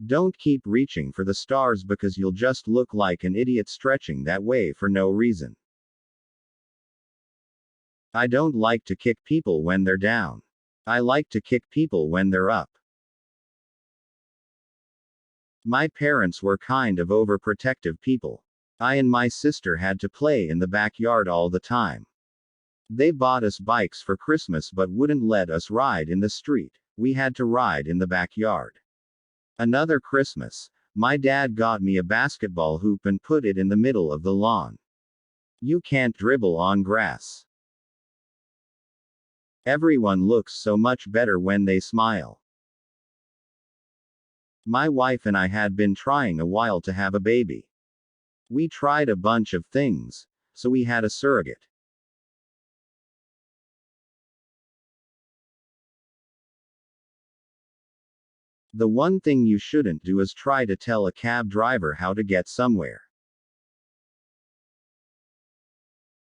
Don't keep reaching for the stars because you'll just look like an idiot stretching that way for no reason. I don't like to kick people when they're down. I like to kick people when they're up. My parents were kind of overprotective people. I and my sister had to play in the backyard all the time. They bought us bikes for Christmas but wouldn't let us ride in the street. We had to ride in the backyard. Another Christmas, my dad got me a basketball hoop and put it in the middle of the lawn. You can't dribble on grass. Everyone looks so much better when they smile. My wife and I had been trying a while to have a baby. We tried a bunch of things, so we had a surrogate. The one thing you shouldn't do is try to tell a cab driver how to get somewhere.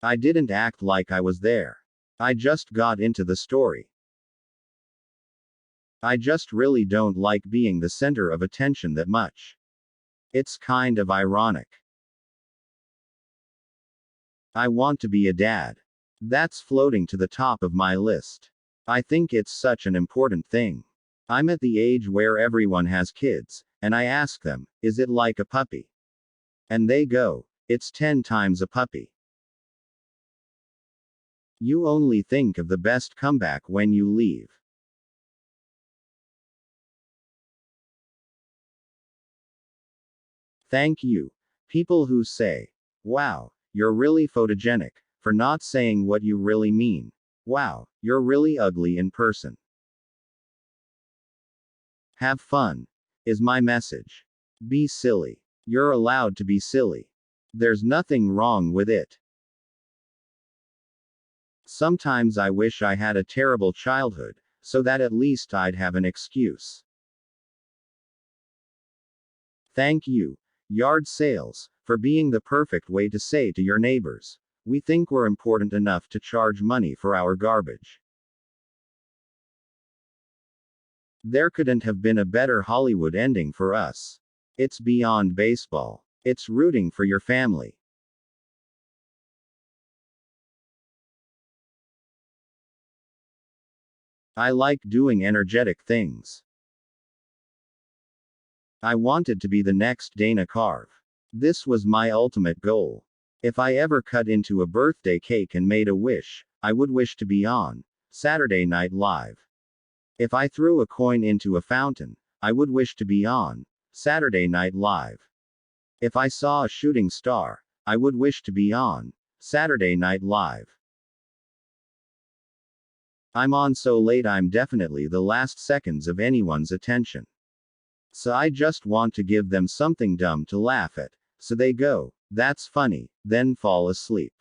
I didn't act like I was there. I just got into the story. I just really don't like being the center of attention that much. It's kind of ironic. I want to be a dad. That's floating to the top of my list. I think it's such an important thing. I'm at the age where everyone has kids, and I ask them, is it like a puppy? And they go, it's 10 times a puppy. You only think of the best comeback when you leave. Thank you. People who say, wow, you're really photogenic, for not saying what you really mean. Wow, you're really ugly in person. Have fun, is my message. Be silly. You're allowed to be silly. There's nothing wrong with it. Sometimes I wish I had a terrible childhood, so that at least I'd have an excuse. Thank you, yard sales, for being the perfect way to say to your neighbors, we think we're important enough to charge money for our garbage. There couldn't have been a better Hollywood ending for us. It's beyond baseball. It's rooting for your family. I like doing energetic things. I wanted to be the next Dana Carvey. This was my ultimate goal. If I ever cut into a birthday cake and made a wish, I would wish to be on Saturday Night Live. If I threw a coin into a fountain, I would wish to be on Saturday Night Live. If I saw a shooting star, I would wish to be on Saturday Night Live. I'm on so late I'm definitely the last seconds of anyone's attention. So I just want to give them something dumb to laugh at, so they go, that's funny, then fall asleep.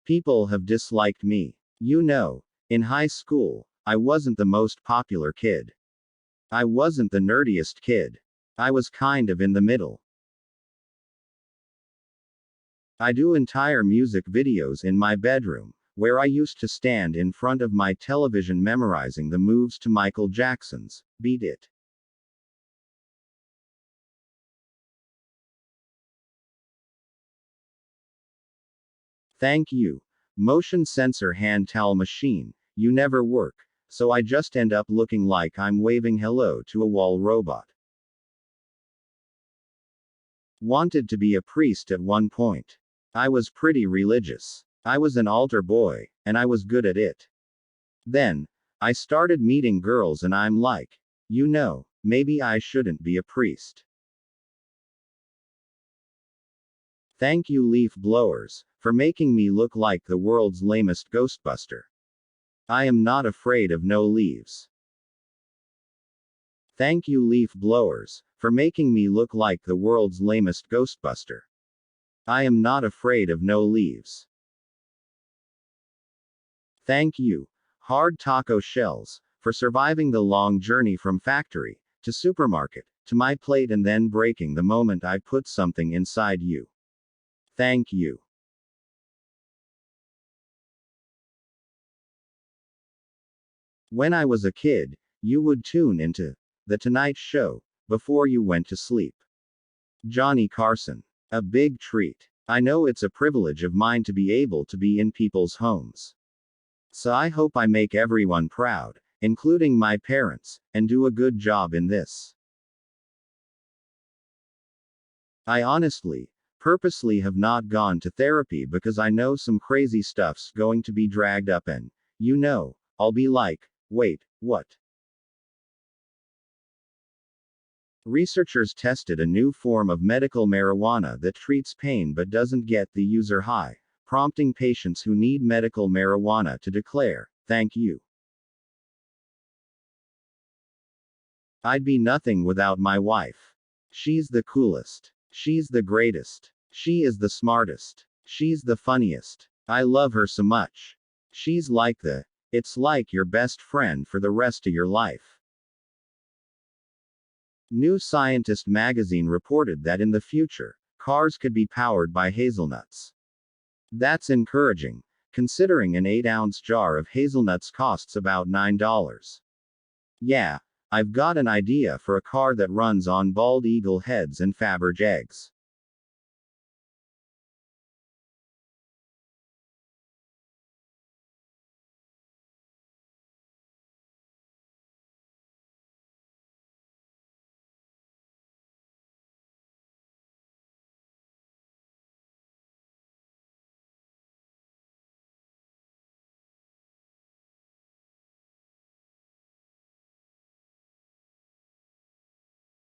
People have disliked me. You know, in high school, I wasn't the most popular kid. I wasn't the nerdiest kid. I was kind of in the middle. I do entire music videos in my bedroom, where I used to stand in front of my television memorizing the moves to Michael Jackson's Beat It. Thank you. Motion sensor hand towel machine, you never work, so I just end up looking like I'm waving hello to a wall robot. Wanted to be a priest at one point. I was pretty religious. I was an altar boy, and I was good at it. Then, I started meeting girls and I'm like, you know, maybe I shouldn't be a priest. Thank you leaf blowers, for making me look like the world's lamest Ghostbuster. I am not afraid of no leaves. Thank you leaf blowers, for making me look like the world's lamest Ghostbuster. I am not afraid of no leaves. Thank you, hard taco shells, for surviving the long journey from factory to supermarket to my plate and then breaking the moment I put something inside you. Thank you. When I was a kid, You would tune into The Tonight Show before you went to sleep. Johnny Carson. A big treat. I know it's a privilege of mine to be able to be in people's homes. So I hope I make everyone proud, including my parents, and do a good job in this. I honestly, purposely have not gone to therapy because I know some crazy stuff's going to be dragged up and, I'll be like, wait, what? Researchers tested a new form of medical marijuana that treats pain but doesn't get the user high, prompting patients who need medical marijuana to declare, "Thank you. I'd be nothing without my wife. She's the coolest. She's the greatest. She is the smartest. She's the funniest. I love her so much. She's like it's like your best friend for the rest of your life." New Scientist magazine reported that in the future, cars could be powered by hazelnuts. That's encouraging, considering an 8-ounce jar of hazelnuts costs about $9. Yeah, I've got an idea for a car that runs on bald eagle heads and Faberge eggs.